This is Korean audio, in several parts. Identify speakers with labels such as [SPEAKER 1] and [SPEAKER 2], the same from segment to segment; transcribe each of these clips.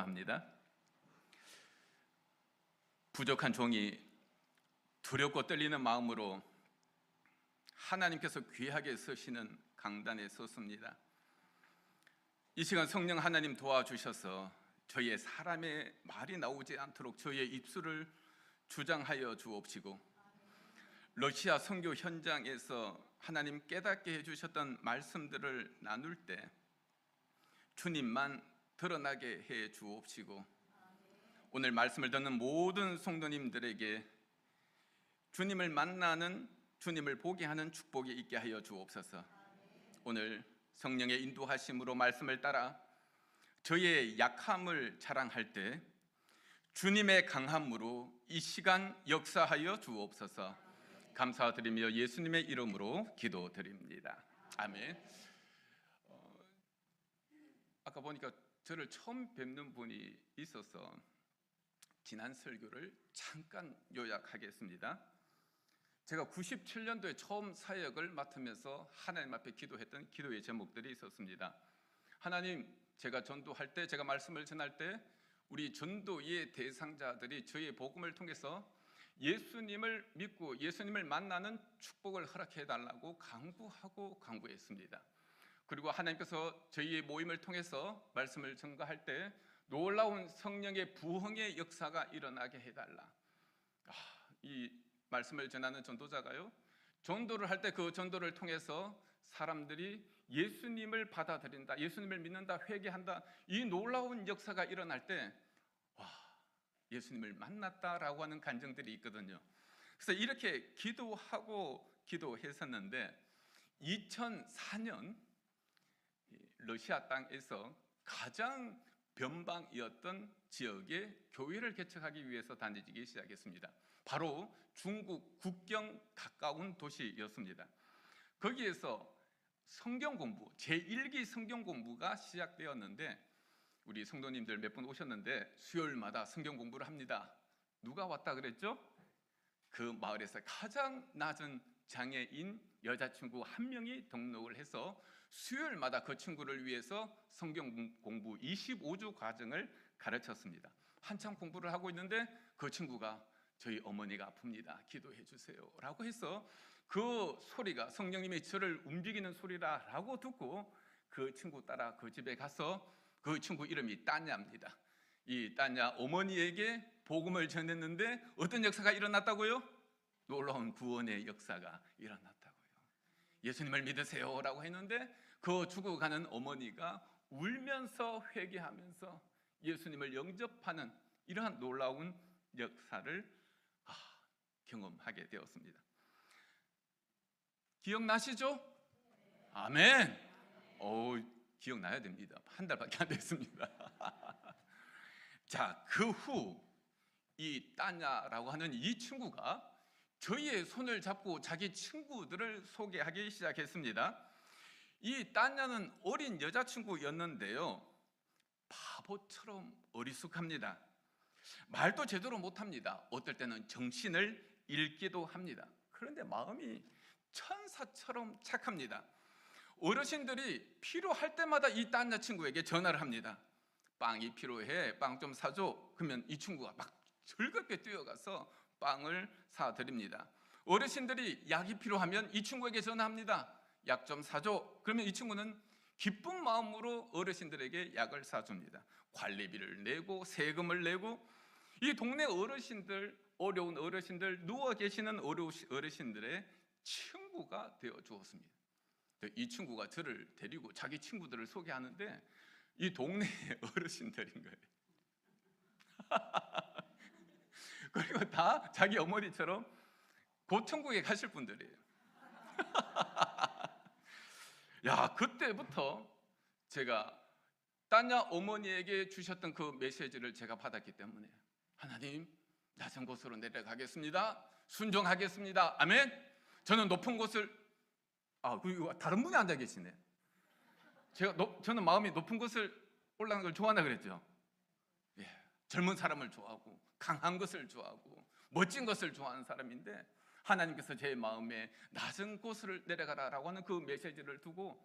[SPEAKER 1] 기도합니다. 부족한 종이 두렵고 떨리는 마음으로 하나님께서 귀하게 서시는 강단에 섰습니다. 이 시간 성령 하나님 도와주셔서 저희의 사람의 말이 나오지 않도록 저희의 입술을 주장하여 주옵시고, 러시아 선교 현장에서 하나님 깨닫게 해주셨던 말씀들을 나눌 때 주님만 드러나게 해 주옵시고, 오늘 말씀을 듣는 모든 성도님들에게 주님을 만나는, 주님을 보게 하는 축복이 있게 하여 주옵소서. 오늘 성령의 인도하심으로 말씀을 따라 저희의 약함을 자랑할 때 주님의 강함으로 이 시간 역사하여 주옵소서. 감사드리며 예수님의 이름으로 기도드립니다. 아멘. 아까 보니까 저를 처음 뵙는 분이 있어서 지난 설교를 잠깐 요약하겠습니다. 제가 97년도에 처음 사역을 맡으면서 하나님 앞에 기도했던 기도의 제목들이 있었습니다. 하나님, 제가 전도할 때, 제가 말씀을 전할 때 우리 전도의 대상자들이 저희의 복음을 통해서 예수님을 믿고 예수님을 만나는 축복을 허락해 달라고 강구했습니다. 그리고 하나님께서 저희의 모임을 통해서 말씀을 전가할 때 놀라운 성령의 부흥의 역사가 일어나게 해달라. 이 말씀을 전하는 전도자가요, 전도를 할 때 그 전도를 통해서 사람들이 예수님을 받아들인다, 예수님을 믿는다, 회개한다, 이 놀라운 역사가 일어날 때 예수님을 만났다라고 하는 간증들이 있거든요. 그래서 이렇게 기도했었는데 2004년 러시아 땅에서 가장 변방이었던 지역에 교회를 개척하기 위해서 다니기 시작했습니다. 바로 중국 국경 가까운 도시였습니다. 거기에서 성경 공부, 제1기 성경 공부가 시작되었는데 우리 성도님들 몇 분 오셨는데 수요일마다 성경 공부를 합니다. 누가 왔다 그랬죠? 그 마을에서 가장 낮은 장애인 여자친구 한 명이 등록을 해서 수요일마다 그 친구를 위해서 성경 공부 25주 과정을 가르쳤습니다. 한참 공부를 하고 있는데 그 친구가 저희 어머니가 아픕니다, 기도해 주세요 라고 해서 그 소리가 성령님이 저를 움직이는 소리라고 듣고 그 친구 따라 그 집에 가서, 그 친구 이름이 따냐입니다. 이 따냐 어머니에게 복음을 전했는데 어떤 역사가 일어났다고요? 놀라운 구원의 역사가 일어났다고요. 예수님을 믿으세요 라고 했는데 그 죽어가는 어머니가 울면서 회개하면서 예수님을 영접하는 이러한 놀라운 역사를 경험하게 되었습니다. 기억나시죠? 아멘. 기억나야 됩니다. 한 달밖에 안 됐습니다. 자, 그 후 이 따냐라고 하는 이 친구가 저희의 손을 잡고 자기 친구들을 소개하기 시작했습니다. 이 따냐는 어린 여자친구였는데요, 바보처럼 어리숙합니다. 말도 제대로 못합니다. 어떨 때는 정신을 잃기도 합니다. 그런데 마음이 천사처럼 착합니다. 어르신들이 필요할 때마다 이 따냐 친구에게 전화를 합니다. 빵이 필요해, 빵 좀 사줘. 그러면 이 친구가 막 즐겁게 뛰어가서 빵을 사드립니다. 어르신들이 약이 필요하면 이 친구에게 전화합니다. 약 좀 사줘. 그러면 이 친구는 기쁜 마음으로 어르신들에게 약을 사줍니다. 관리비를 내고 세금을 내고, 이 동네 어르신들, 어려운 어르신들, 누워 계시는 어르신들의 친구가 되어 주었습니다. 이 친구가 저를 데리고 자기 친구들을 소개하는데 이 동네 어르신들인 거예요. 그리고 다 자기 어머니처럼 고천국에 가실 분들이에요. 그때부터 제가 따냐 어머니에게 주셨던 그 메시지를 제가 받았기 때문에, 하나님, 낮은 곳으로 내려가겠습니다, 순종하겠습니다, 아멘. 저는 높은 곳을, 다른 분이 앉아 계시네. 저는 마음이 높은 곳을 올라가는 걸 좋아한다 그랬죠. 젊은 사람을 좋아하고 강한 것을 좋아하고 멋진 것을 좋아하는 사람인데, 하나님께서 제 마음에 낮은 곳을 내려가라라고 하는 그 메시지를 두고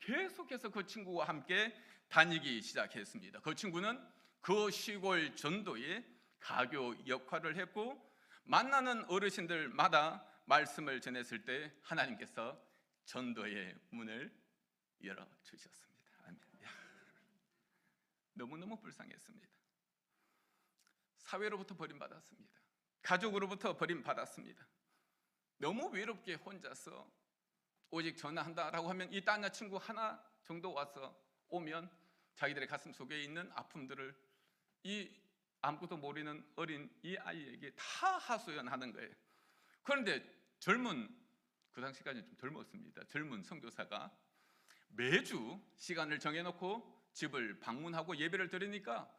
[SPEAKER 1] 계속해서 그 친구와 함께 다니기 시작했습니다. 그 친구는 그 시골 전도에 가교 역할을 했고, 만나는 어르신들마다 말씀을 전했을 때 하나님께서 전도의 문을 열어주셨습니다. 아멘. 너무너무 불쌍했습니다. 사회로부터 버림받았습니다. 가족으로부터 버림받았습니다. 너무 외롭게 혼자서 오직 전화한다라고 하면 이 딴 친구 하나 정도 와서 오면 자기들의 가슴 속에 있는 아픔들을 이 아무것도 모르는 어린 이 아이에게 다 하소연하는 거예요. 그런데 그 당시까지 좀 젊었습니다. 젊은 선교사가 매주 시간을 정해놓고 집을 방문하고 예배를 드리니까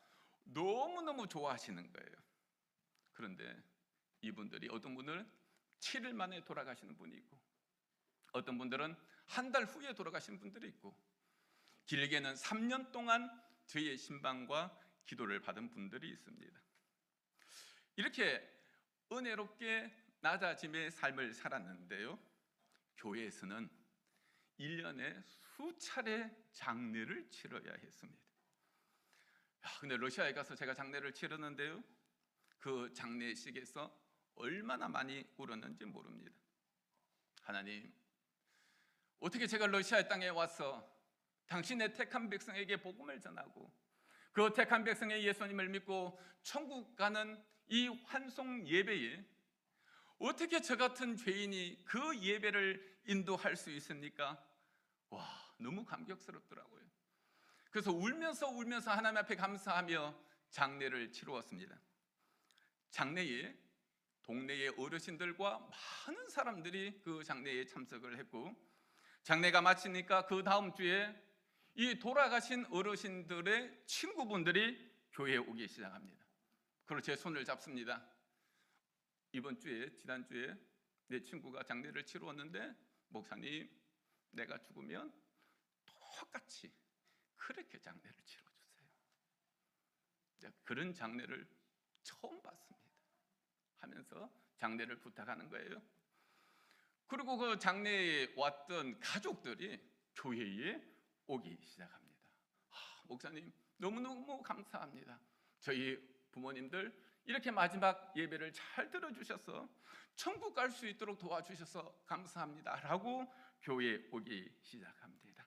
[SPEAKER 1] 너무너무 좋아하시는 거예요. 그런데 이분들이 어떤 분은 7일 만에 돌아가시는 분이 있고, 어떤 분들은 한 달 후에 돌아가시는 분들이 있고, 길게는 3년 동안 저희의 신방과 기도를 받은 분들이 있습니다. 이렇게 은혜롭게 낮아짐의 삶을 살았는데요, 교회에서는 1년에 수차례 장례를 치러야 했습니다. 근데 러시아에 가서 제가 장례를 치르는데요, 그 장례식에서 얼마나 많이 울었는지 모릅니다. 하나님, 어떻게 제가 러시아 땅에 와서 당신의 택한 백성에게 복음을 전하고 그 택한 백성의 예수님을 믿고 천국 가는 이 환송 예배에 어떻게 저 같은 죄인이 그 예배를 인도할 수 있습니까? 와, 너무 감격스럽더라고요. 그래서 울면서 하나님 앞에 감사하며 장례를 치루었습니다. 장례에 동네의 어르신들과 많은 사람들이 그 장례에 참석을 했고, 장례가 마치니까 그 다음 주에 이 돌아가신 어르신들의 친구분들이 교회에 오기 시작합니다. 그리고 제 손을 잡습니다. 지난주에 내 친구가 장례를 치루었는데, 목사님, 내가 죽으면 똑같이 그렇게 장례를 치러주세요. 그런 장례를 처음 봤습니다 하면서 장례를 부탁하는 거예요. 그리고 그 장례에 왔던 가족들이 교회에 오기 시작합니다. 목사님, 너무너무 감사합니다. 저희 부모님들 이렇게 마지막 예배를 잘 들어주셔서 천국 갈 수 있도록 도와주셔서 감사합니다 라고 교회에 오기 시작합니다.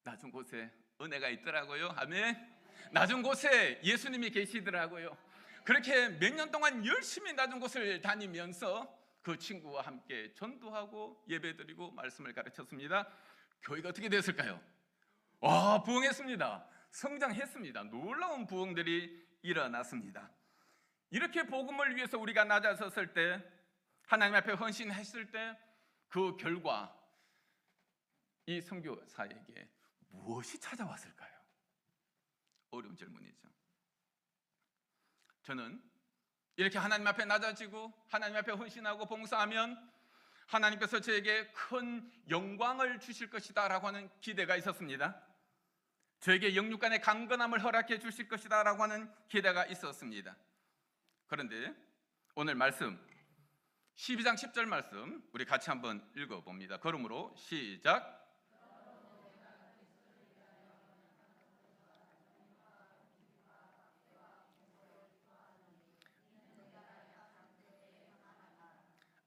[SPEAKER 1] 낮은 곳에 은혜가 있더라고요. 아멘. 낮은 곳에 예수님이 계시더라고요. 그렇게 몇 년 동안 열심히 낮은 곳을 다니면서 그 친구와 함께 전도하고 예배드리고 말씀을 가르쳤습니다. 교회가 어떻게 됐을까요? 부흥했습니다. 성장했습니다. 놀라운 부흥들이 일어났습니다. 이렇게 복음을 위해서 우리가 낮아섰을 때, 하나님 앞에 헌신했을 때, 그 결과 이 선교사에게 무엇이 찾아왔을까요? 어려운 질문이죠. 저는 이렇게 하나님 앞에 낮아지고 하나님 앞에 헌신하고 봉사하면 하나님께서 저에게 큰 영광을 주실 것이다 라고 하는 기대가 있었습니다. 저에게 영육간의 강건함을 허락해 주실 것이다 라고 하는 기대가 있었습니다. 그런데 오늘 말씀 12장 10절 말씀 우리 같이 한번 읽어봅니다. 그러므로 시작.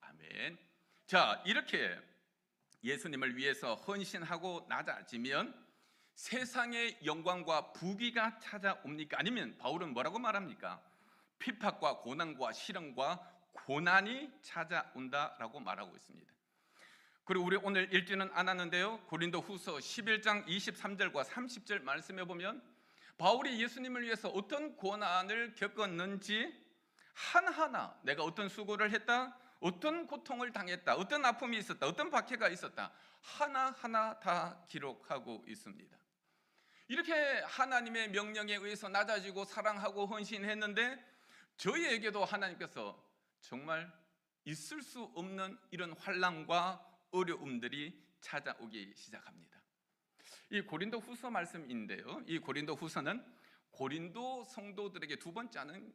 [SPEAKER 1] 아멘. 자, 이렇게 예수님을 위해서 헌신하고 낮아지면 세상의 영광과 부귀가 찾아옵니까? 아니면 바울은 뭐라고 말합니까? 핍박과 고난과 시련과 고난이 찾아온다라고 말하고 있습니다. 그리고 우리 오늘 읽지는 않았는데요, 고린도 후서 11장 23절과 30절 말씀해 보면 바울이 예수님을 위해서 어떤 고난을 겪었는지 하나하나 내가 어떤 수고를 했다, 어떤 고통을 당했다, 어떤 아픔이 있었다, 어떤 박해가 있었다, 하나하나 다 기록하고 있습니다. 이렇게 하나님의 명령에 의해서 낮아지고 사랑하고 헌신했는데 저희에게도 하나님께서 정말 있을 수 없는 이런 환난과 어려움들이 찾아오기 시작합니다. 이 고린도 후서 말씀인데요, 이 고린도 후서는 고린도 성도들에게 두 번째 하는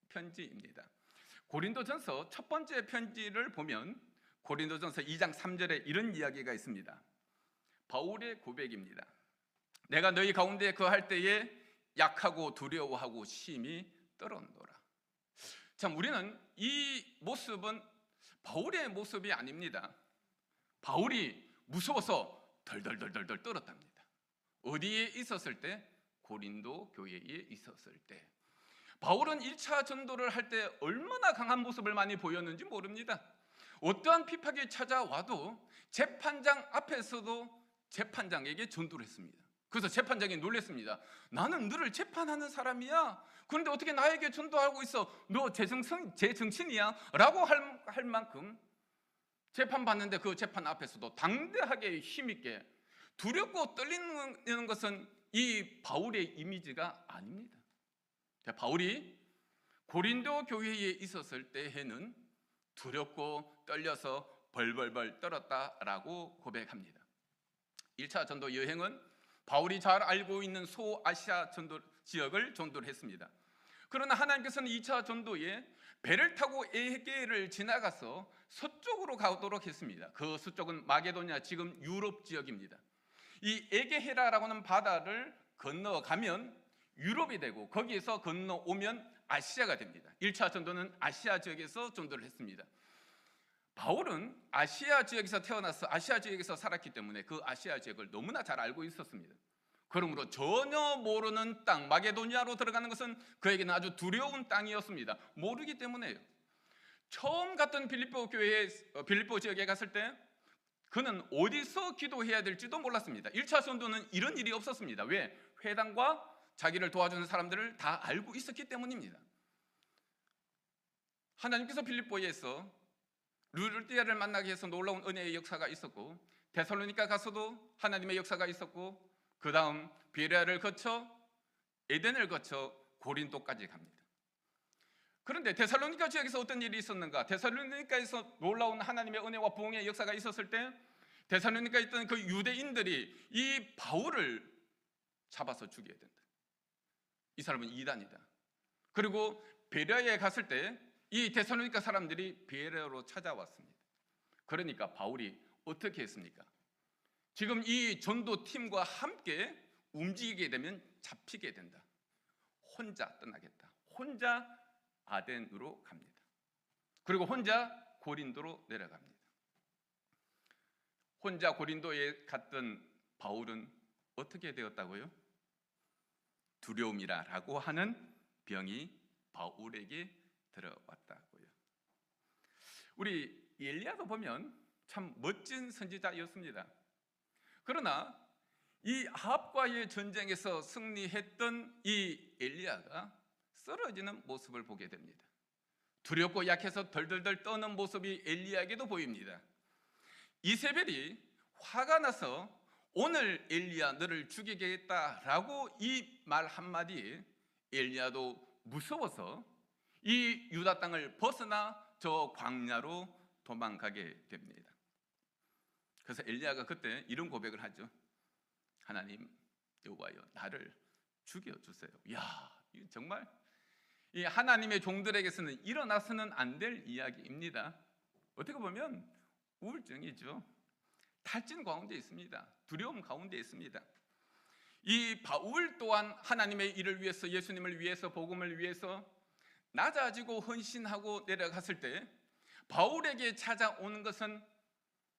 [SPEAKER 1] 편지입니다. 고린도전서 첫 번째 편지를 보면 고린도전서 2장 3절에 이런 이야기가 있습니다. 바울의 고백입니다. 내가 너희 가운데 거할 때에 약하고 두려워하고 심히 떨었노라. 참, 우리는 이 모습은 바울의 모습이 아닙니다. 바울이 무서워서 덜덜덜덜 떨었답니다. 어디에 있었을 때? 고린도 교회에 있었을 때. 바울은 1차 전도를 할 때 얼마나 강한 모습을 많이 보였는지 모릅니다. 어떠한 핍박이 찾아와도 재판장 앞에서도 재판장에게 전도를 했습니다. 그래서 재판장이 놀랐습니다. 나는 너를 재판하는 사람이야. 그런데 어떻게 나에게 전도하고 있어? 너 제정신이야? 라고 할 만큼 재판받는데 그 재판 앞에서도 당대하게 힘있게 두렵고 떨리는 것은 이 바울의 이미지가 아닙니다. 바울이 고린도 교회에 있었을 때에는 두렵고 떨려서 벌벌벌 떨었다라고 고백합니다. 1차 전도 여행은 바울이 잘 알고 있는 소아시아 전도 지역을 전도를 했습니다. 그러나 하나님께서는 2차 전도에 배를 타고 에게를 지나가서 서쪽으로 가도록 했습니다. 그 서쪽은 마게도냐, 지금 유럽 지역입니다. 이 에게헤라라고 하는 바다를 건너가면 유럽이 되고 거기에서 건너오면 아시아가 됩니다. 1차 전도는 아시아 지역에서 전도를 했습니다. 바울은 아시아 지역에서 태어나서 아시아 지역에서 살았기 때문에 그 아시아 지역을 너무나 잘 알고 있었습니다. 그러므로 전혀 모르는 땅 마게도니아로 들어가는 것은 그에게는 아주 두려운 땅이었습니다. 모르기 때문에요. 처음 갔던 빌립보 지역에 갔을 때 그는 어디서 기도해야 될지도 몰랐습니다. 1차 전도는 이런 일이 없었습니다. 왜? 회당과 자기를 도와주는 사람들을 다 알고 있었기 때문입니다. 하나님께서 빌립보에서 루디아를 만나게 해서 놀라운 은혜의 역사가 있었고, 데살로니가 가서도 하나님의 역사가 있었고, 그 다음 베레아를 거쳐 에덴을 거쳐 고린도까지 갑니다. 그런데 데살로니가 지역에서 어떤 일이 있었는가? 데살로니가에서 놀라운 하나님의 은혜와 부흥의 역사가 있었을 때 데살로니가에 있던 그 유대인들이 이 바울을 잡아서 죽여야 된다. 이 사람은 이단이다. 그리고 베레아에 갔을 때 이 데살로니가 사람들이 베레아로 찾아왔습니다. 그러니까 바울이 어떻게 했습니까? 지금 이 전도팀과 함께 움직이게 되면 잡히게 된다. 혼자 떠나겠다. 혼자 아덴으로 갑니다. 그리고 혼자 고린도로 내려갑니다. 혼자 고린도에 갔던 바울은 어떻게 되었다고요? 두려움이라고 하는 병이 바울에게 들어왔다고요. 우리 엘리야도 보면 참 멋진 선지자였습니다. 그러나 이 아합과의 전쟁에서 승리했던 이 엘리야가 쓰러지는 모습을 보게 됩니다. 두렵고 약해서 덜덜덜 떠는 모습이 엘리야에게도 보입니다. 이세벨이 화가 나서 오늘 엘리야 너를 죽이겠다라고 이 말 한마디에 엘리야도 무서워서 이 유다 땅을 벗어나 저 광야로 도망가게 됩니다. 그래서 엘리야가 그때 이런 고백을 하죠. 하나님 여호와여 나를 죽여주세요. 이야, 정말 이 하나님의 종들에게서는 일어나서는 안 될 이야기입니다. 어떻게 보면 우울증이죠. 탈진 가운데 있습니다. 두려움 가운데 있습니다. 이 바울 또한 하나님의 일을 위해서, 예수님을 위해서, 복음을 위해서 낮아지고 헌신하고 내려갔을 때 바울에게 찾아오는 것은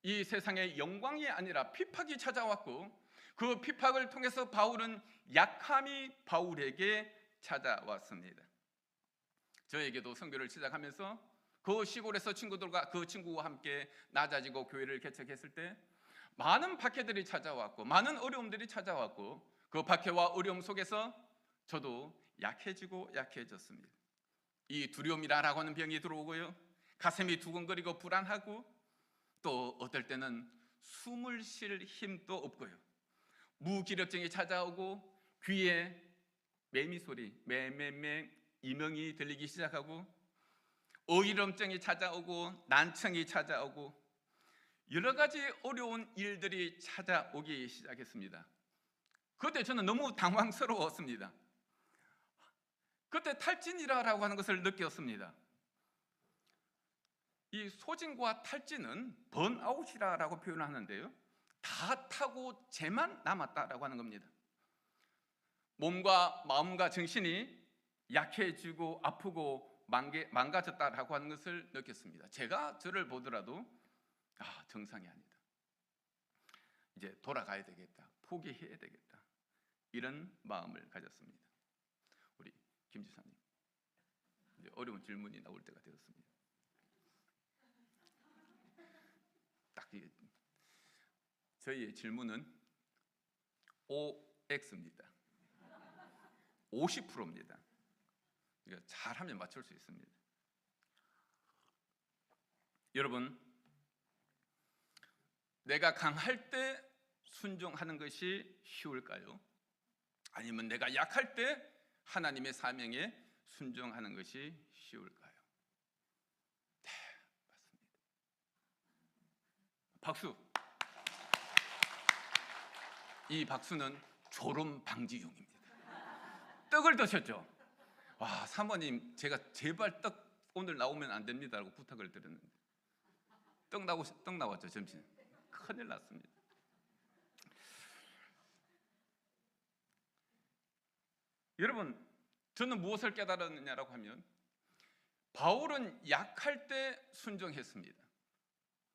[SPEAKER 1] 이 세상의 영광이 아니라 핍박이 찾아왔고, 그 핍박을 통해서 바울은 약함이 바울에게 찾아왔습니다. 저에게도 선교를 시작하면서 그 시골에서 친구들과 그 친구와 함께 낮아지고 교회를 개척했을 때 많은 박해들이 찾아왔고 많은 어려움들이 찾아왔고, 그 박해와 어려움 속에서 저도 약해지고 약해졌습니다. 이 두려움이라고 하는 병이 들어오고요, 가슴이 두근거리고 불안하고, 또 어떨 때는 숨을 쉴 힘도 없고요, 무기력증이 찾아오고 귀에 매미 소리, 매매매 이명이 들리기 시작하고, 어지럼증이 찾아오고 난청이 찾아오고 여러 가지 어려운 일들이 찾아오기 시작했습니다. 그때 저는 너무 당황스러웠습니다. 그때 탈진이라고 하는 것을 느꼈습니다. 이 소진과 탈진은 번아웃이라고 표현하는데요, 다 타고 쟤만 남았다라고 하는 겁니다. 몸과 마음과 정신이 약해지고 아프고 망가졌다라고 하는 것을 느꼈습니다. 제가 저를 보더라도 정상이 아니다, 이제 돌아가야 되겠다, 포기해야 되겠다, 이런 마음을 가졌습니다. 우리 김 지사님, 이제 어려운 질문이 나올 때가 되었습니다. 딱 이게 저희의 질문은 OX입니다. 50%입니다. 그러니까 잘하면 맞출 수 있습니다. 여러분, 내가 강할 때 순종하는 것이 쉬울까요? 아니면 내가 약할 때 하나님의 사명에 순종하는 것이 쉬울까요? 네, 맞습니다. 박수. 이 박수는 졸음 방지용입니다. 떡을 드셨죠? 와, 사모님, 제가 제발 떡 오늘 나오면 안 됩니다라고 부탁을 드렸는데 떡 나왔죠. 점심 큰일 났습니다. 여러분, 저는 무엇을 깨달았느냐라고 하면 바울은 약할 때 순종했습니다.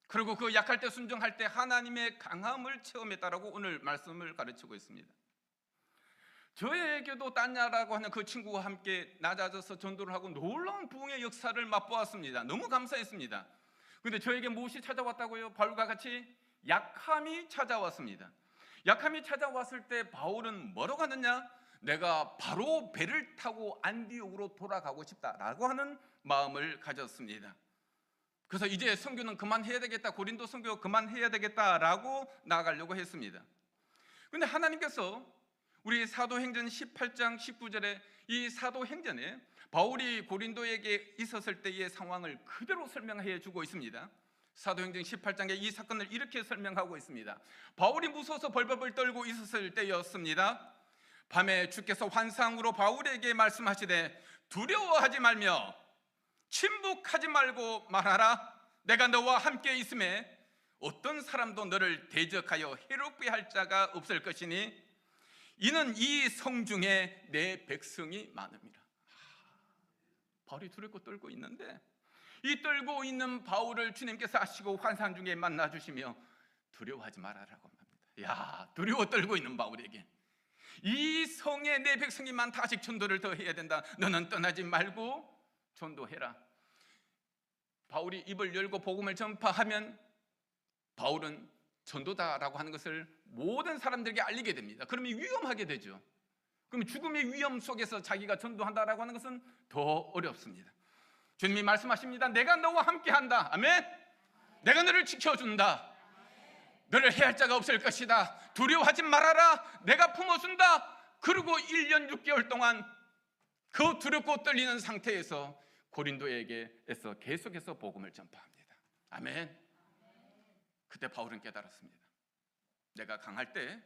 [SPEAKER 1] 그리고 그 약할 때 순종할 때 하나님의 강함을 체험했다라고 오늘 말씀을 가르치고 있습니다. 저에게도 딴야라고 하는 그 친구와 함께 낮아져서 전도를 하고 놀라운 부흥의 역사를 맛보았습니다. 너무 감사했습니다. 그런데 저에게 무엇이 찾아왔다고요? 바울과 같이 약함이 찾아왔습니다. 약함이 찾아왔을 때 바울은 뭐라고 하느냐? 내가 바로 배를 타고 안디옥으로 돌아가고 싶다라고 하는 마음을 가졌습니다. 그래서 이제 선교는 그만해야 되겠다, 고린도 선교 그만해야 되겠다라고 나아가려고 했습니다. 그런데 하나님께서 우리 사도행전 18장 19절에 이 사도행전에 바울이 고린도에게 있었을 때의 상황을 그대로 설명해 주고 있습니다. 사도행전 18장에 이 사건을 이렇게 설명하고 있습니다. 바울이 무서워서 벌벌벌 떨고 있었을 때였습니다. 밤에 주께서 환상으로 바울에게 말씀하시되 두려워하지 말며 침묵하지 말고 말하라. 내가 너와 함께 있음에 어떤 사람도 너를 대적하여 해롭게 할 자가 없을 것이니 이는 이 성중에 내 백성이 많음이라. 바울이 두렵고 떨고 있는데 이 떨고 있는 바울을 주님께서 아시고 환상 중에 만나 주시며 두려워하지 말아라고 합니다. 야, 두려워 떨고 있는 바울에게 이 성에 내 백성이 많다, 아직 전도를 더 해야 된다, 너는 떠나지 말고 전도해라. 바울이 입을 열고 복음을 전파하면 바울은 전도다라고 하는 것을 모든 사람들에게 알리게 됩니다. 그러면 위험하게 되죠. 그럼 죽음의 위험 속에서 자기가 전도한다라고 하는 것은 더 어렵습니다. 주님이 말씀하십니다. 내가 너와 함께한다. 아멘. 내가 너를 지켜준다. 너를 해할 자가 없을 것이다. 두려워하지 말아라. 내가 품어준다. 그리고 1년 6개월 동안 그 두렵고 떨리는 상태에서 고린도에게서 계속해서 복음을 전파합니다. 아멘. 그때 바울은 깨달았습니다. 내가 강할 때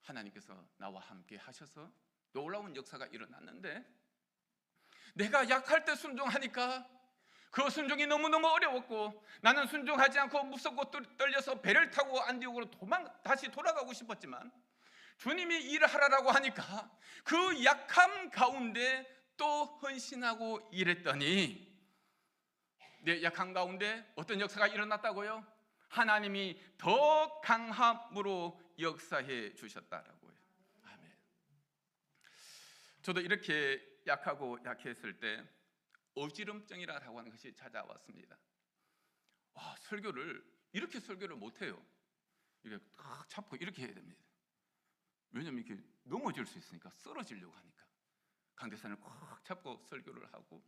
[SPEAKER 1] 하나님께서 나와 함께 하셔서 놀라운 역사가 일어났는데 내가 약할 때 순종하니까 그 순종이 너무너무 어려웠고 나는 순종하지 않고 무섭고 떨려서 배를 타고 안디옥으로 다시 돌아가고 싶었지만 주님이 일을 하라고 하니까 그 약함 가운데 또 헌신하고 일했더니 내 약함 가운데 어떤 역사가 일어났다고요? 하나님이 더 강함으로 역사해 주셨다라고요. 아멘. 저도 이렇게 약하고 약했을 때 어지럼증이라고 하는 것이 찾아왔습니다. 설교를 이렇게 설교를 못해요. 이렇게 탁 잡고 이렇게 해야 됩니다. 왜냐하면 이렇게 넘어질 수 있으니까, 쓰러지려고 하니까 강대산을 꽉 잡고 설교를 하고,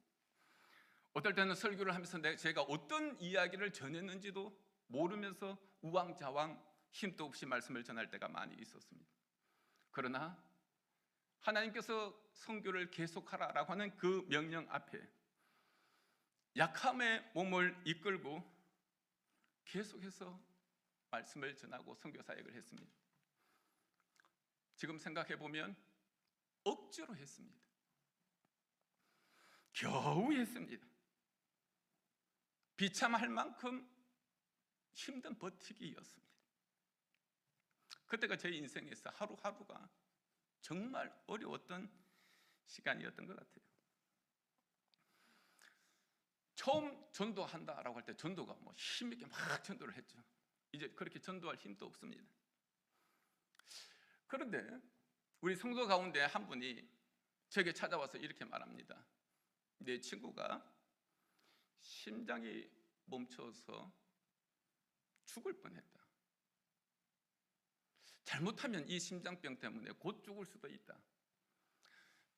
[SPEAKER 1] 어떨 때는 설교를 하면서 제가 어떤 이야기를 전했는지도 모르면서 우왕좌왕 힘도 없이 말씀을 전할 때가 많이 있었습니다. 그러나 하나님께서 선교를 계속하라라고 하는 그 명령 앞에 약함의 몸을 이끌고 계속해서 말씀을 전하고 선교 사역을 했습니다. 지금 생각해 보면 억지로 했습니다. 겨우 했습니다. 비참할 만큼 힘든 버티기였습니다. 그때가 제 인생에서 하루하루가 정말 어려웠던 시간이었던 것 같아요. 처음 전도한다라고 할 때 전도가 뭐 힘있게 막 전도를 했죠. 이제 그렇게 전도할 힘도 없습니다. 그런데 우리 성도 가운데 한 분이 제게 찾아와서 이렇게 말합니다. 내 친구가 심장이 멈춰서 죽을 뻔했다. 잘못하면 이 심장병 때문에 곧 죽을 수도 있다.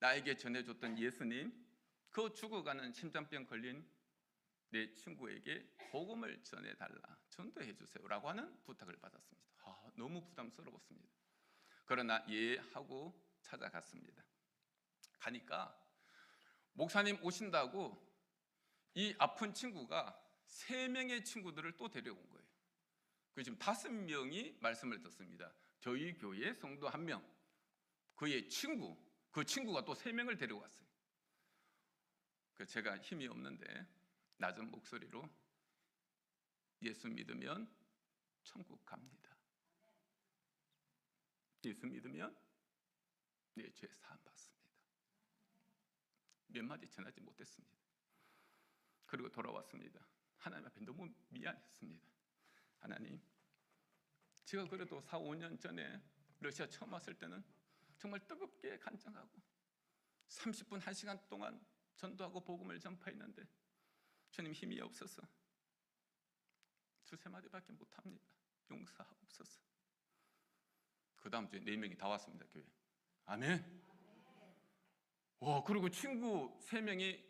[SPEAKER 1] 나에게 전해줬던 예수님, 그 죽어가는 심장병 걸린 내 친구에게 복음을 전해달라, 전도해 주세요 라고 하는 부탁을 받았습니다. 너무 부담스러웠습니다. 그러나 예 하고 찾아갔습니다. 가니까 목사님 오신다고 이 아픈 친구가 3명의 친구들을 또 데려온 거예요. 지금 5명이 말씀을 듣습니다. 저희 교회 성도 1명, 그의 친구, 그 친구가 또 3명을 데려왔어요. 제가 힘이 없는데 낮은 목소리로 예수 믿으면 천국 갑니다. 예수 믿으면 내 죄 사함 받습니다. 몇 마디 전하지 못했습니다. 그리고 돌아왔습니다. 하나님 앞에 너무 미안했습니다. 하나님, 제가 그래도 4, 5년 전에 러시아 처음 왔을 때는 정말 뜨겁게 간증하고 30분, 1시간 동안 전도하고 복음을 전파했는데 주님 힘이 없어서 2, 3마디밖에 못합니다. 용서하옵소서. 그 다음 주에 4명이 다 왔습니다. 교회. 아멘. 와, 그리고 친구 3명이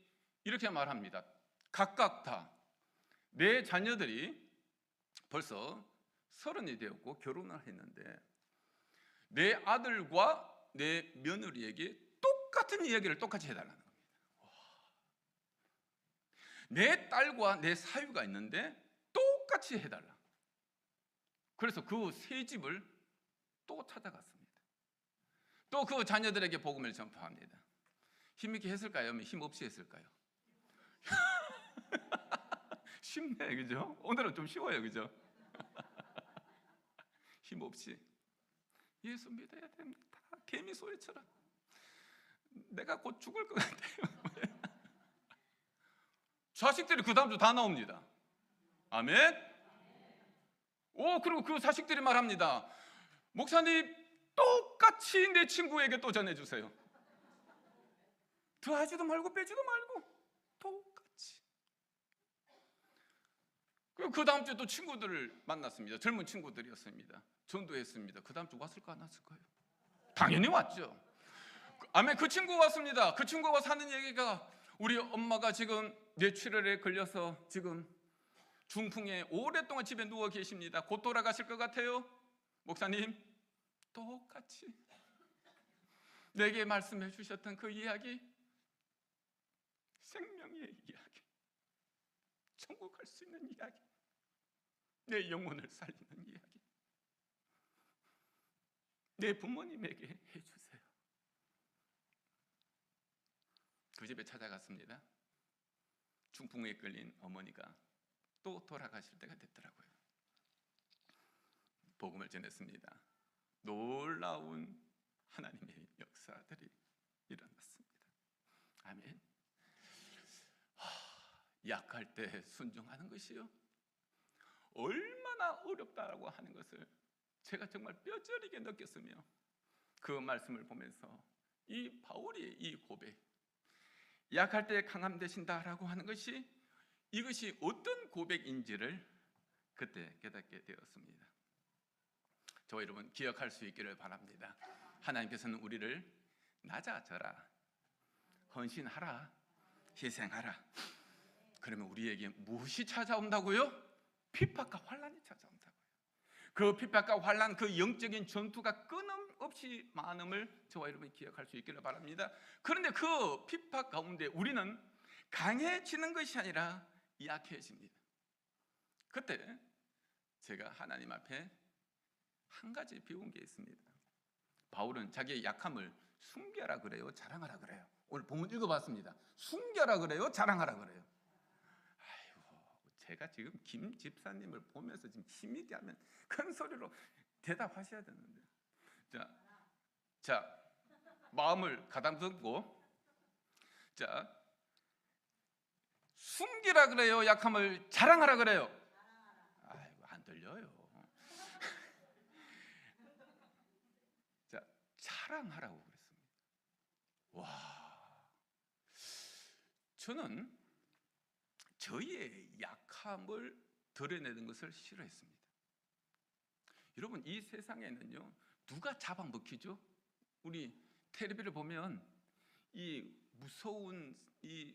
[SPEAKER 1] 이렇게 말합니다. 각각 다 내 자녀들이 벌써 30이 되었고 결혼을 했는데 내 아들과 내 며느리에게 똑같은 이야기를 똑같이 해달라는 겁니다. 내 딸과 내 사위가 있는데 똑같이 해달라. 그래서 그 3집을 또 찾아갔습니다. 또 그 자녀들에게 복음을 전파합니다. 힘있게 했을까요? 힘없이 했을까요? 쉽네, 그죠? 오늘은 좀 쉬워요, 그죠? 힘없이 예수 믿어야 됩니다. 개미 소리처럼 내가 곧 죽을 것 같아요. 자식들이 그 다음 주 다 나옵니다. 아멘. 그리고 그 자식들이 말합니다. 목사님, 똑같이 내 친구에게 또 전해주세요. 더하지도 말고 빼지도 말고 똑같이. 그 다음 주에 또 친구들을 만났습니다. 젊은 친구들이었습니다. 전도했습니다. 그 다음 주 왔을까 안 왔을까요? 당연히 왔죠. 아멘. 그 친구가 왔습니다. 그 친구가 사는 얘기가 우리 엄마가 지금 뇌출혈에 걸려서 지금 중풍에 오랫동안 집에 누워 계십니다. 곧 돌아가실 것 같아요. 목사님, 똑같이 내게 말씀해 주셨던 그 이야기, 생명의 이야기, 천국 갈 수 있는 이야기, 내 영혼을 살리는 이야기, 내 부모님에게 해주세요. 그 집에 찾아갔습니다. 중풍에 걸린 어머니가 또 돌아가실 때가 됐더라고요. 복음을 전했습니다. 놀라운 하나님의 역사들이 일어났습니다. 아멘. 약할 때 순종하는 것이요, 얼마나 어렵다라고 하는 것을 제가 정말 뼈저리게 느꼈으며, 그 말씀을 보면서 이 바울의 이 고백, 약할 때 강함 되신다라고 하는 것이, 이것이 어떤 고백인지를 그때 깨닫게 되었습니다. 저와 여러분 기억할 수 있기를 바랍니다. 하나님께서는 우리를 낮아져라, 헌신하라, 희생하라. 그러면 우리에게 무엇이 찾아온다고요? 핍박과 환난이 찾아온다고요. 그 핍박과 환난, 그 영적인 전투가 끊임없이 많음을 저와 여러분이 기억할 수 있기를 바랍니다. 그런데 그 핍박 가운데 우리는 강해지는 것이 아니라 약해집니다. 그때 제가 하나님 앞에 한 가지 배운 게 있습니다. 바울은 자기의 약함을 숨겨라 그래요, 자랑하라 그래요? 오늘 본문 읽어봤습니다. 숨겨라 그래요, 자랑하라 그래요? 제가 지금 김 집사님을 보면서 지금 힘있게 하면 큰 소리로 대답하셔야 되는데, 자, 마음을 가다듬고, 자, 숨기라 그래요? 약함을 자랑하라 그래요? 아이고, 안 들려요. 자, 자랑하라고 그랬습니다. 와, 저는 저희의 약함을 드러내는 것을 싫어했습니다. 여러분, 이 세상에는요, 누가 잡아먹히죠? 우리 텔레비를 보면 이 무서운 이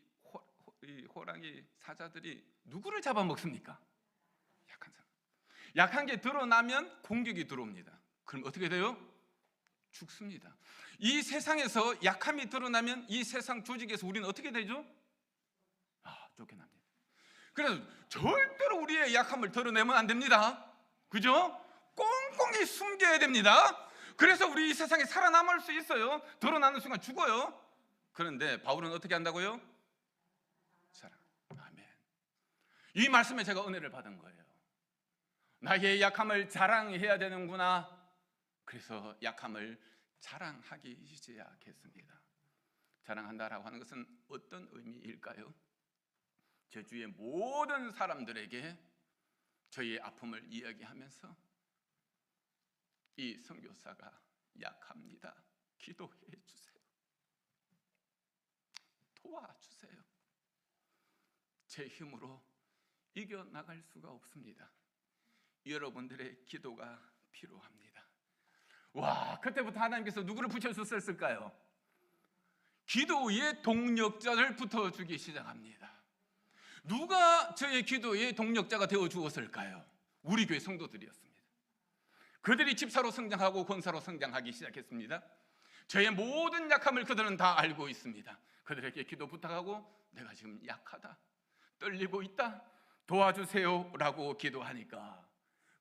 [SPEAKER 1] 호랑이 사자들이 누구를 잡아먹습니까? 약한 사람. 약한 게 드러나면 공격이 들어옵니다. 그럼 어떻게 돼요? 죽습니다. 이 세상에서 약함이 드러나면 이 세상 조직에서 우리는 어떻게 되죠? 쫓겨납니다. 그래서 절대로 우리의 약함을 드러내면 안 됩니다. 그죠? 꽁꽁히 숨겨야 됩니다. 그래서 우리 이 세상에 살아남을 수 있어요. 드러나는 순간 죽어요. 그런데 바울은 어떻게 한다고요? 자랑. 아멘. 이 말씀에 제가 은혜를 받은 거예요. 나의 약함을 자랑해야 되는구나. 그래서 약함을 자랑하기 시작했습니다. 자랑한다라고 하는 것은 어떤 의미일까요? 제 주위의 모든 사람들에게 저희의 아픔을 이야기하면서 이 선교사가 약합니다. 기도해 주세요. 도와주세요. 제 힘으로 이겨나갈 수가 없습니다. 여러분들의 기도가 필요합니다. 와, 그때부터 하나님께서 누구를 붙여주셨을까요? 기도의 동력자를 붙어주기 시작합니다. 누가 저의 기도의 동력자가 되어 주었을까요? 우리 교회 성도들이었습니다. 그들이 집사로 성장하고 권사로 성장하기 시작했습니다. 저의 모든 약함을 그들은 다 알고 있습니다. 그들에게 기도 부탁하고 내가 지금 약하다, 떨리고 있다, 도와주세요 라고 기도하니까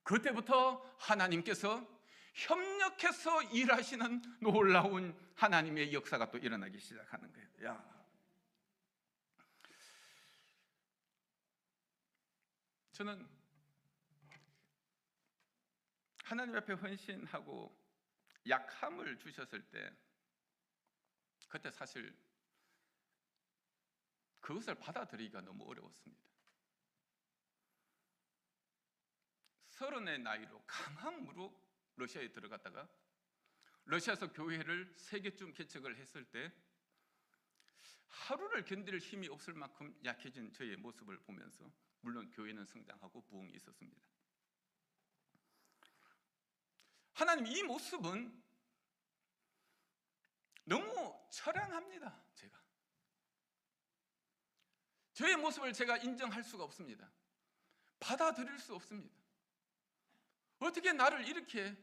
[SPEAKER 1] 그때부터 하나님께서 협력해서 일하시는 놀라운 하나님의 역사가 또 일어나기 시작하는 거예요. 야, 저는 하나님 앞에 헌신하고 약함을 주셨을 때 그때 사실 그것을 받아들이기가 너무 어려웠습니다. 30의 나이로 강함으로 러시아에 들어갔다가 러시아에서 교회를 3개쯤 개척을 했을 때 하루를 견딜 힘이 없을 만큼 약해진 저의 모습을 보면서 물론 교회는 성장하고 부흥이 있었습니다. 하나님, 이 모습은 너무 처량합니다. 저의 모습을 제가 인정할 수가 없습니다. 받아들일 수 없습니다. 어떻게 나를 이렇게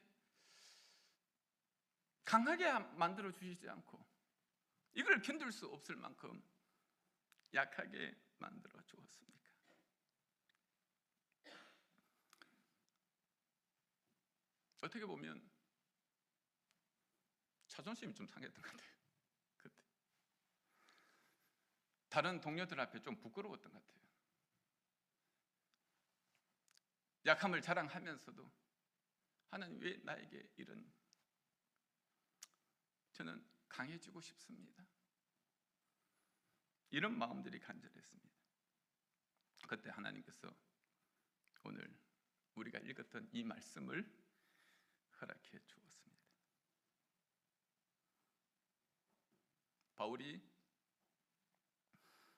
[SPEAKER 1] 강하게 만들어 주시지 않고 이걸 견딜 수 없을 만큼 약하게 만들어 주었습니까? 어떻게 보면 자존심이 좀 상했던 것 같아요. 그때 다른 동료들 앞에 좀 부끄러웠던 것 같아요. 약함을 자랑하면서도 하나님 왜 나에게 이런, 저는 강해지고 싶습니다. 이런 마음들이 간절했습니다. 그때 하나님께서 오늘 우리가 읽었던 이 말씀을 허락해 주었습니다. 바울이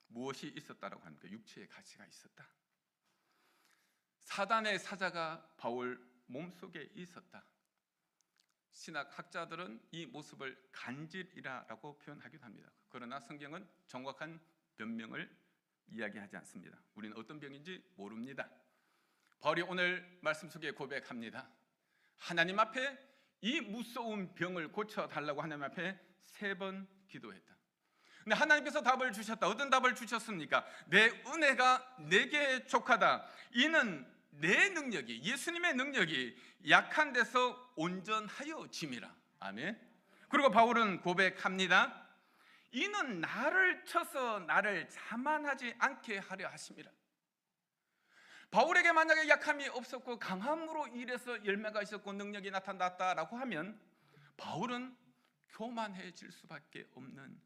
[SPEAKER 1] 무엇이 있었다라고 하니까 육체의 가치가 있었다. 사단의 사자가 바울 몸속에 있었다. 신학학자들은 이 모습을 간질이라고 표현하기도 합니다. 그러나 성경은 정확한 변명을 이야기하지 않습니다. 우리는 어떤 병인지 모릅니다. 바울이 오늘 말씀 속에 고백합니다. 하나님 앞에 이 무서운 병을 고쳐달라고 하나님 앞에 3번 기도했다. 근데 하나님께서 답을 주셨다. 어떤 답을 주셨습니까? 내 은혜가 내게 족하다. 이는 내 능력이, 예수님의 능력이 약한 데서 온전하여 짐이라. 아멘. 그리고 바울은 고백합니다. 이는 나를 쳐서 나를 자만하지 않게 하려 하심이라. 바울에게 만약에 약함이 없었고 강함으로 일해서 열매가 있었고 능력이 나타났다라고 하면 바울은 교만해질 수밖에 없는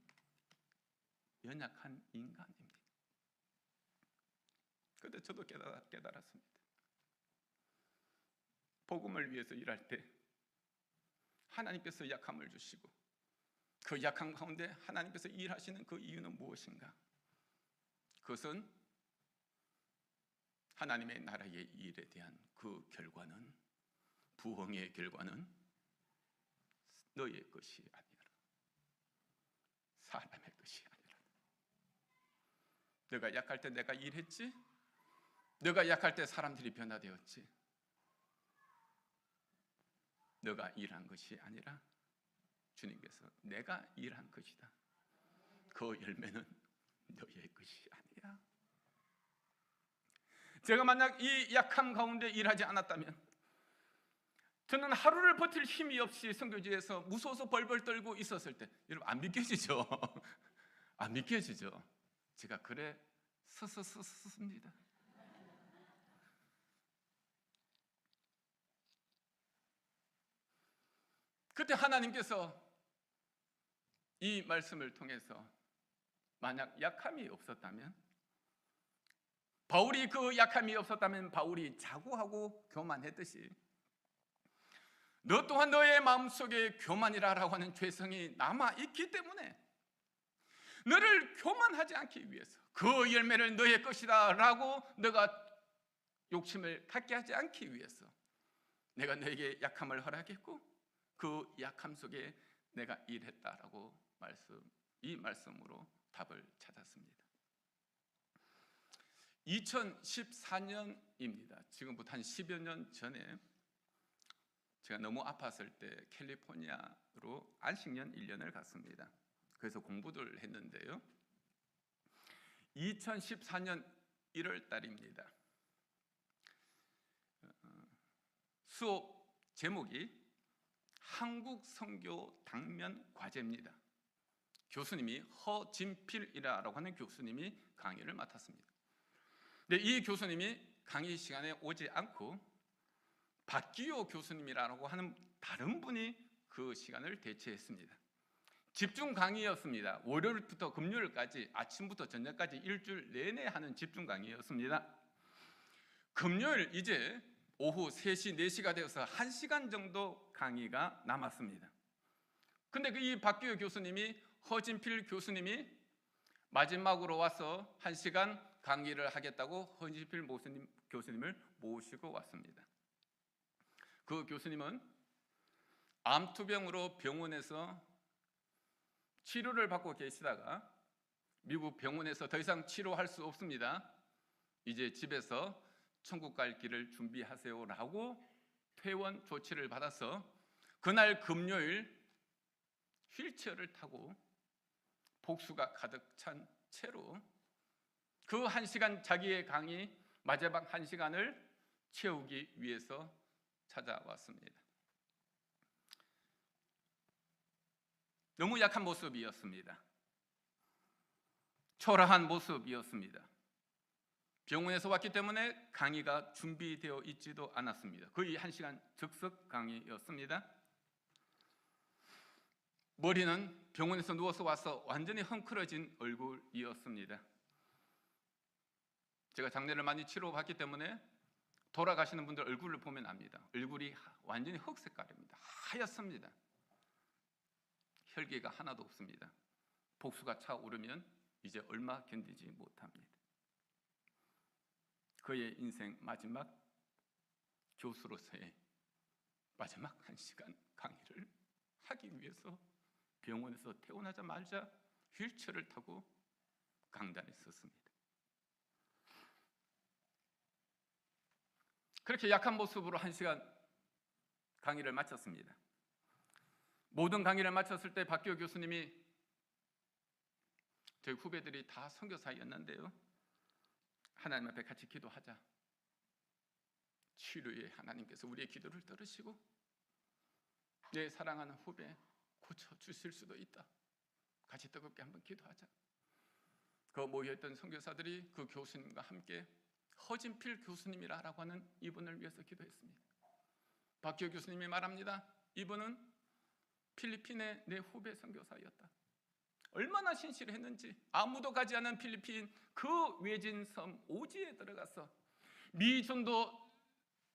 [SPEAKER 1] 연약한 인간입니다. 그런데 저도 깨달았습니다. 복음을 위해서 일할 때 하나님께서 약함을 주시고 그 약함 가운데 하나님께서 일하시는 그 이유는 무엇인가? 그것은 하나님의 나라의 일에 대한 그 결과는, 부흥의 결과는 너의 것이 아니라 사람의 것이 아니라. 내가 약할 때 내가 일했지, 내가 약할 때 사람들이 변화되었지. 너가 일한 것이 아니라 주님께서 내가 일한 것이다. 그 열매는 너의 것이 아니야. 제가 만약 이 약함 가운데 일하지 않았다면 저는 하루를 버틸 힘이 없이 선교지에서 무서워서 벌벌 떨고 있었을 때, 여러분 안 믿겨지죠? 안 믿겨지죠? 제가 그래 서서서습니다. 그때 하나님께서 이 말씀을 통해서 만약 약함이 없었다면, 바울이 그 약함이 없었다면 바울이 자고하고 교만했듯이 너 또한 너의 마음속에 교만이라고 하는 죄성이 남아있기 때문에 너를 교만하지 않기 위해서, 그 열매를 너의 것이다 라고 너가 욕심을 갖게 하지 않기 위해서 내가 너에게 약함을 허락했고 그 약함 속에 내가 일했다라고 이 말씀으로 답을 찾았습니다. 2014년입니다. 지금부터 한 10여 년 전에 제가 너무 아팠을 때 캘리포니아로 안식년 1년을 갔습니다. 그래서 공부를 했는데요. 2014년 1월 달입니다. 수업 제목이 한국 선교 당면 과제입니다. 교수님이 허진필이라고 하는 교수님이 강의를 맡았습니다. 근데 이 교수님이 강의 시간에 오지 않고 박기호 교수님이라고 하는 다른 분이 그 시간을 대체했습니다. 집중 강의였습니다. 월요일부터 금요일까지 아침부터 저녁까지 일주일 내내 하는 집중 강의였습니다. 금요일 이제 오후 3시, 4시가 되어서 1시간 정도 강의가 남았습니다. 근데 이 박기호 교수님이, 허진필 교수님이 마지막으로 와서 1시간 강의를 하겠다고 허진필 교수님을 모시고 왔습니다. 그 교수님은 암투병으로 병원에서 치료를 받고 계시다가 미국 병원에서 더 이상 치료할 수 없습니다. 이제 집에서 천국 갈 길을 준비하세요라고 퇴원 조치를 받아서 그날 금요일 휠체어를 타고 복수가 가득 찬 채로 그 1시간 자기의 강의 마지막 1시간을 채우기 위해서 찾아왔습니다. 너무 약한 모습이었습니다. 초라한 모습이었습니다. 병원에서 왔기 때문에 강의가 준비되어 있지도 않았습니다. 거의 1시간 즉석 강의였습니다. 머리는 병원에서 누워서 와서 완전히 헝클어진 얼굴이었습니다. 제가 장례를 많이 치러봤기 때문에 돌아가시는 분들 얼굴을 보면 압니다. 얼굴이 완전히 흑색깔입니다. 하얗습니다. 혈기가 하나도 없습니다. 복수가 차오르면 이제 얼마 견디지 못합니다. 그의 인생 마지막 교수로서의 마지막 1시간 강의를 하기 위해서 병원에서 퇴원하자마자 휠체어를 타고 강단에 섰습니다. 그렇게 약한 모습으로 1시간 강의를 마쳤습니다. 모든 강의를 마쳤을 때 박기호 교수님이, 저희 후배들이 다 선교사였는데요, 하나님 앞에 같이 기도하자. 치료에 하나님께서 우리의 기도를 들으시고 내 사랑하는 후배 고쳐주실 수도 있다. 같이 뜨겁게 한번 기도하자. 그 모여있던 선교사들이 그 교수님과 함께 허진필 교수님이라고 하는 이분을 위해서 기도했습니다. 박기호 교수님이 말합니다. 이분은 필리핀의 내 후배 선교사였다. 얼마나 신실했는지. 아무도 가지 않은 필리핀 그 외진 섬 오지에 들어가서 미전도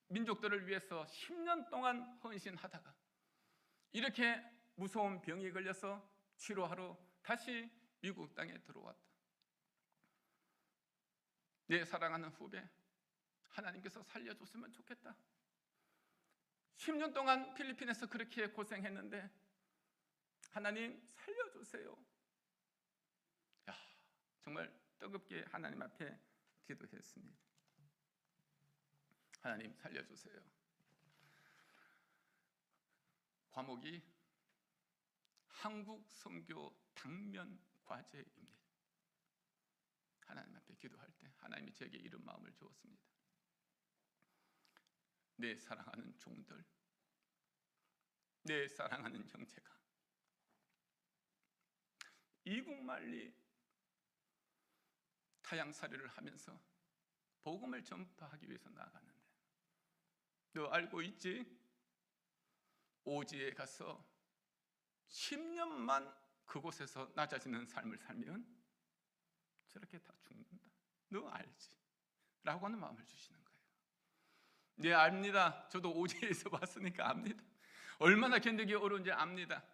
[SPEAKER 1] 민족들을 위해서 10년 동안 헌신하다가 이렇게 무서운 병에 걸려서 치료하러 다시 미국 땅에 들어왔다. 내 사랑하는 후배, 하나님께서 살려줬으면 좋겠다. 10년 동안 필리핀에서 그렇게 고생했는데 하나님 살려주세요. 야, 정말 뜨겁게 하나님 앞에 기도했습니다. 하나님 살려주세요. 과목이 한국 선교 당면 과제입니다. 하나님 앞에 기도할 때 하나님이 제게 이런 마음을 주었습니다. 내 사랑하는 종들, 내 사랑하는 형제가 이국만리 타향살이를 하면서 복음을 전파하기 위해서 나아가는데, 너 알고 있지? 오지에 가서 10년만 그곳에서 낮아지는 삶을 살면 저렇게 다 죽는다. 너 알지? 라고 하는 마음을 주시는 거예요. 네, 압니다. 저도 오지에서 왔으니까 압니다. 얼마나 견디기 어려운지 압니다.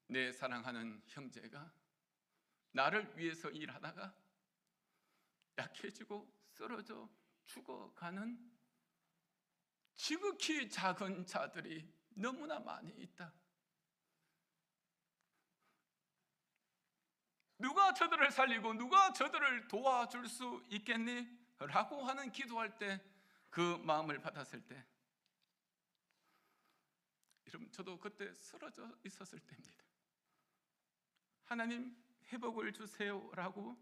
[SPEAKER 1] 내 사랑하는 형제가 나를 위해서 일하다가 약해지고 쓰러져 죽어가는 지극히 작은 자들이 너무나 많이 있다. 누가 저들을 살리고 누가 저들을 도와줄 수 있겠니? 라고 하는 기도할 때 그 마음을 받았을 때, 여러분 저도 그때 쓰러져 있었을 때입니다. 하나님 회복을 주세요 라고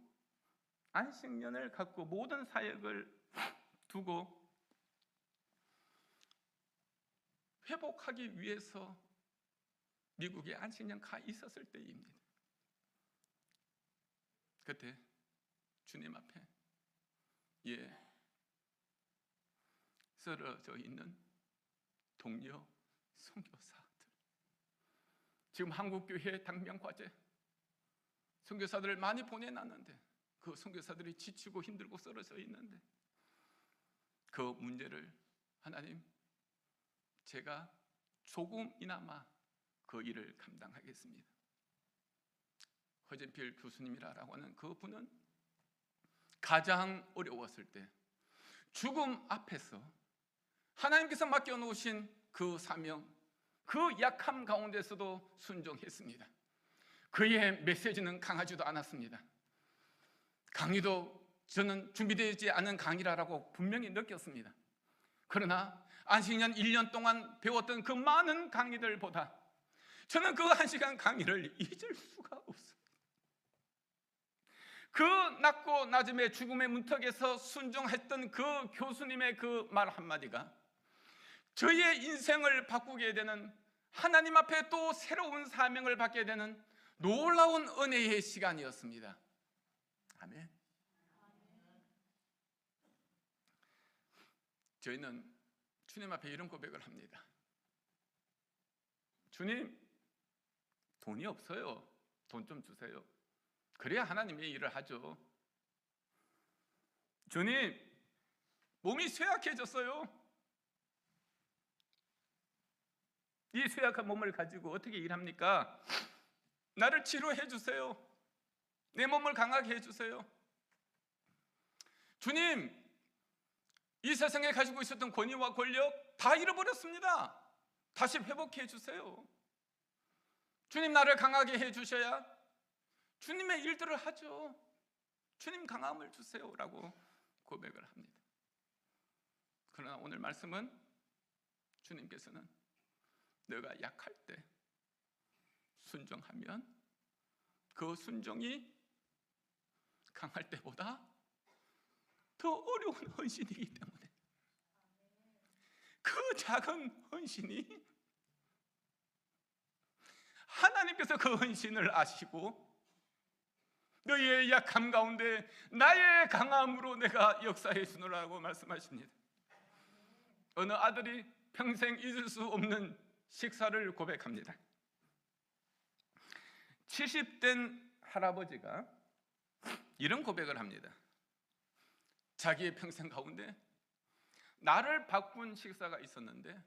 [SPEAKER 1] 안식년을 갖고 모든 사역을 두고 회복하기 위해서 미국에 안식년 가 있었을 때입니다. 그때 주님 앞에 쓰러져 있는 동료 선교사들, 지금 한국교회 당면과제 선교사들을 많이 보내놨는데 그 선교사들이 지치고 힘들고 쓰러져 있는데 그 문제를 하나님, 제가 조금이나마 그 일을 감당하겠습니다. 허진필 교수님이라고 하는 그 분은 가장 어려웠을 때 죽음 앞에서 하나님께서 맡겨놓으신 그 사명, 그 약함 가운데서도 순종했습니다. 그의 메시지는 강하지도 않았습니다. 강의도 저는 준비되지 않은 강의라고 분명히 느꼈습니다. 그러나 안식년 1년 동안 배웠던 그 많은 강의들보다 저는 그 1시간 강의를 잊을 수가 없습니다. 그 낮고 낮음의 죽음의 문턱에서 순종했던 그 교수님의 그 말 한마디가 저의 인생을 바꾸게 되는, 하나님 앞에 또 새로운 사명을 받게 되는 놀라운 은혜의 시간이었습니다. 아멘. 저희는 주님 앞에 이런 고백을 합니다. 주님, 돈이 없어요. 돈 좀 주세요. 그래야 하나님의 일을 하죠. 주님, 몸이 쇠약해졌어요. 이 쇠약한 몸을 가지고 어떻게 일합니까? 나를 치료해 주세요. 내 몸을 강하게 해주세요. 주님, 이 세상에 가지고 있었던 권위와 권력 다 잃어버렸습니다. 다시 회복해 주세요. 주님, 나를 강하게 해주셔야 주님의 일들을 하죠. 주님, 강함을 주세요 라고 고백을 합니다. 그러나 오늘 말씀은 주님께서는 너가 약할 때 순종하면 그 순종이 강할 때보다 더 어려운 헌신이기 때문에 그 작은 헌신이 하나님께서 그 헌신을 아시고 너희의 약함 가운데 나의 강함으로 내가 역사해 주노라고 말씀하십니다. 어느 아들이 평생 잊을 수 없는 식사를 고백합니다. 70된 할아버지가 이런 고백을 합니다. 자기의 평생 가운데 나를 바꾼 식사가 있었는데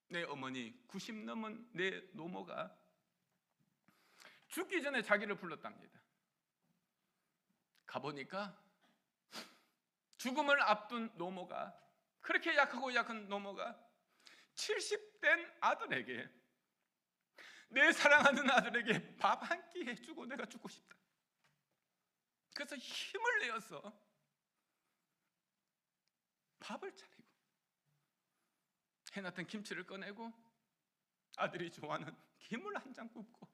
[SPEAKER 1] 내 어머니 90 넘은 내 노모가 죽기 전에 자기를 불렀답니다. 가보니까 죽음을 앞둔 노모가, 그렇게 약하고 약한 노모가 70된 아들에게, 내 사랑하는 아들에게 밥 한 끼 해주고 내가 죽고 싶다. 그래서 힘을 내어서 밥을 차리고 해놨던 김치를 꺼내고 아들이 좋아하는 김을 한 장 굽고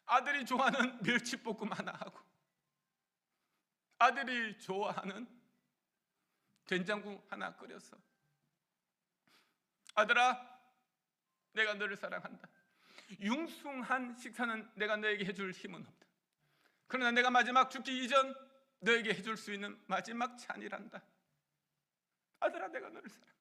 [SPEAKER 1] 아들이 좋아하는 멸치볶음 하나 하고 아들이 좋아하는 된장국 하나 끓여서, 아들아 내가 너를 사랑한다. 융숭한 식사는 내가 너에게 해줄 힘은 없다. 그러나 내가 마지막 죽기 이전 너에게 해줄 수 있는 마지막 찬이란다. 아들아 내가 너를 사랑한다.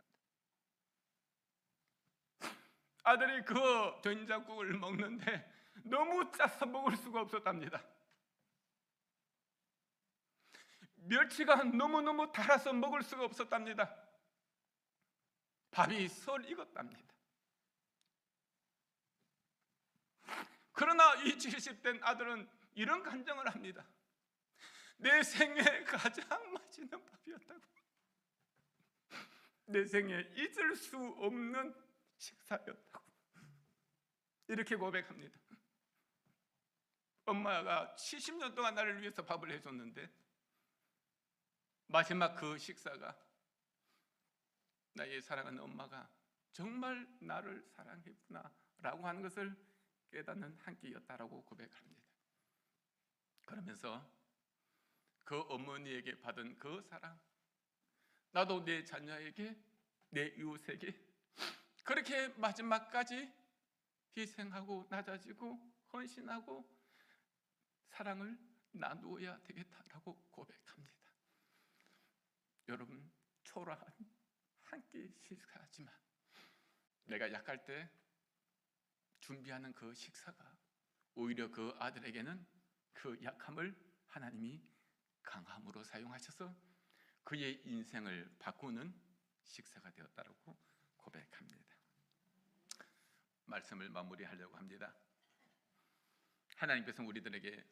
[SPEAKER 1] 아들이 그 된장국을 먹는데 너무 짜서 먹을 수가 없었답니다. 멸치가 너무너무 달아서 먹을 수가 없었답니다. 밥이 설 익었답니다. 그러나 이 70된 아들은 이런 간증을 합니다. 내 생애 가장 맛있는 밥이었다고. 내 생애 잊을 수 없는 식사였다고 이렇게 고백합니다. 엄마가 70년 동안 나를 위해서 밥을 해줬는데 마지막 그 식사가 나의 사랑하는 엄마가 정말 나를 사랑했구나 라고 하는 것을 깨닫는 한 끼였다라고 고백합니다. 그러면서 그 어머니에게 받은 그 사랑, 나도 내 자녀에게, 내 이웃에게 그렇게 마지막까지 희생하고 낮아지고 헌신하고 사랑을 나누어야 되겠다라고 고백합니다. 여러분, 초라한 한 끼 식사지만 내가 약할 때 준비하는 그 식사가 오히려 그 아들에게는 그 약함을 하나님이 강함으로 사용하셔서 그의 인생을 바꾸는 식사가 되었다고 고백합니다. 말씀을 마무리하려고 합니다. 하나님께서 우리들에게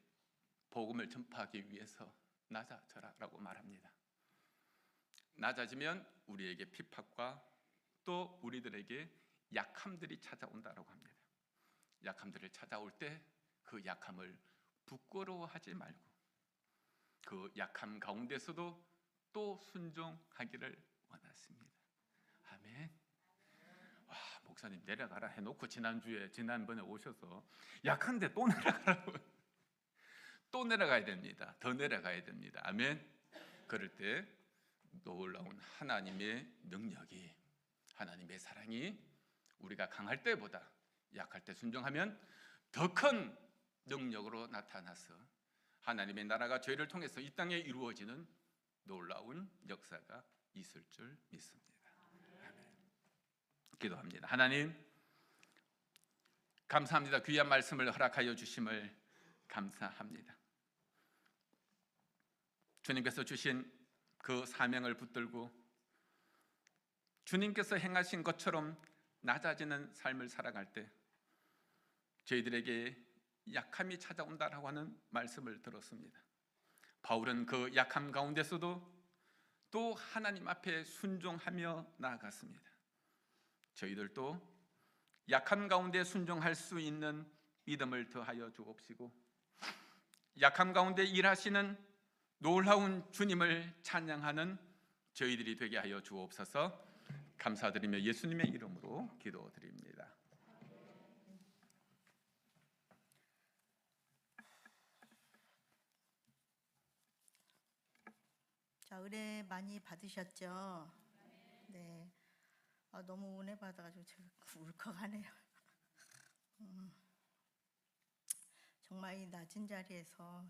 [SPEAKER 1] 복음을 전파하기 위해서 낮아져라라고 말합니다. 낮아지면 우리에게 핍박과 또 우리들에게 약함들이 찾아온다라고 합니다. 약함들을 찾아올 때 그 약함을 부끄러워하지 말고 그 약함 가운데서도 또 순종하기를 원하십니다. 아멘. 와, 목사님 내려가라 해놓고 지난번에 오셔서 약한데 또 내려가라고 또 내려가야 됩니다. 더 내려가야 됩니다. 아멘. 그럴 때 놀라운 하나님의 능력이, 하나님의 사랑이 우리가 강할 때보다 약할 때 순종하면 더 큰 능력으로 나타나서 하나님의 나라가 죄를 통해서 이 땅에 이루어지는 놀라운 역사가 있을 줄 믿습니다. 아멘. 기도합니다. 하나님 감사합니다. 귀한 말씀을 허락하여 주심을 감사합니다. 주님께서 주신 그 사명을 붙들고 주님께서 행하신 것처럼 낮아지는 삶을 살아갈 때 저희들에게 약함이 찾아온다라고 하는 말씀을 들었습니다. 바울은 그 약함 가운데서도 또 하나님 앞에 순종하며 나아갔습니다. 저희들도 약함 가운데 순종할 수 있는 믿음을 더하여 주옵시고 약함 가운데 일하시는 놀라운 주님을 찬양하는 저희들이 되게 하여 주옵소서. 감사드리며 예수님의 이름으로 기도드립니다.
[SPEAKER 2] 자, 은혜 많이 받으셨죠? 네. 너무 은혜 받아가지고 제가 울컥하네요. 정말 이 낮은 자리에서